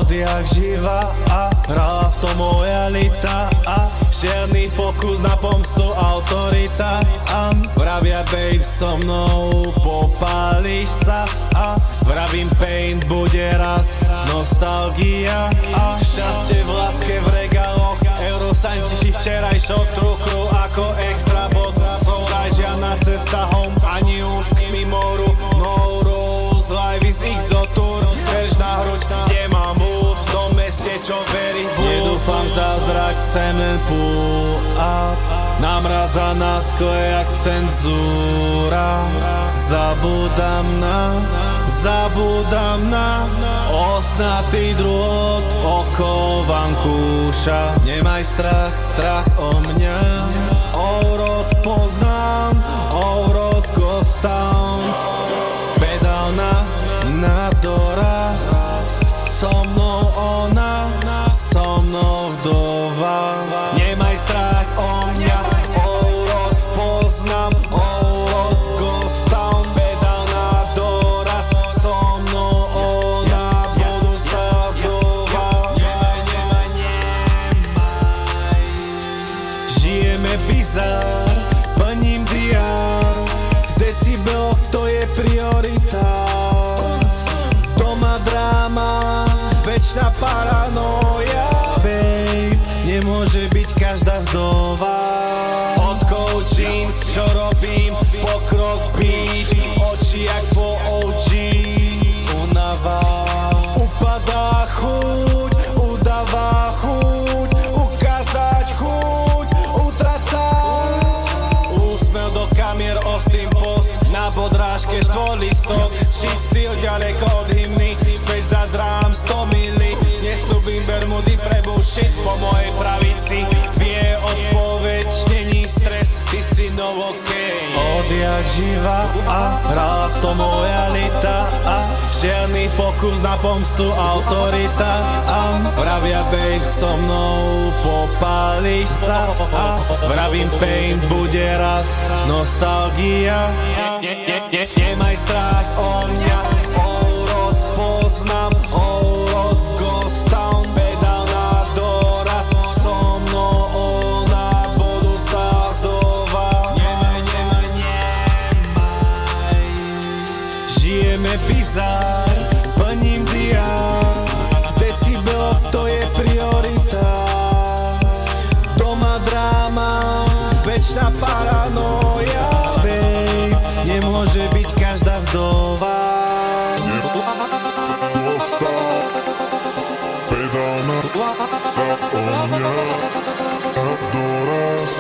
odjak živa a hrala v tom moja lita a žiadny fokus na pomstu, autorita a vravia babe so mnou popáliš sa a vravím pain bude raz, nostalgia a šťastie v láske v regáloch, Eurosantiši včerajšok trukru ako extra bod, som žiadna cesta home, ani ústky mimoru, no rules, life is exotur, drž na hruď, kde mám búd, v tom meste, čo verí v búd. Nedúfam zázrak, chcem len pull up, namrazaná skle jak cenzúra, zabúdam na osnatý drôt, oko vankúša. Nemaj strach o mňa, Ouroc poznám, Ouroc Ghost Town, pedál na doraz, so mnou ona, so mnou vdova. Nemaj strach o mňa, Ouroc poznám, Ouroc Ghost Town, pedál na doraz, so mnou ona, budúca vdova. Nemaj. Žijeme bizár, plním diár, v decibeloch to je priorita. Doma dráma, večná paranoja, babe, nemôže byť každá vdova. Od coaching, čo robím, pokrok beat, oči jak po OG, unava, upadá chuť, udáva chuť, ukázať chuť, utracať. Úsmev do kamier, Austin Post, na podrážke štvorlistok, shit styl ďaleko od hymny, späť za drám 100 mili, nesľubím bermudy pre bullshit, po mojej pravici vie odpoveď, není stres, ty si novokej. Odjak živa a hrala v tom moja lita a žiadny fokus na pomstu, autorita a vravia babe so mnou popáliš sa a vravím pain bude raz, nostalgia. Nemaj strach o mňa, Ouroc poznám, Ouroc Ghost Town, pedál na doraz, so mnou ona, budúca vdova. Nemaj. Žijeme bizár, plním diár, v decibeloch to je priorita. Doma dráma, večná paranoja, babe, nemôže byť každá vdova. Pedál na mňa, doraz.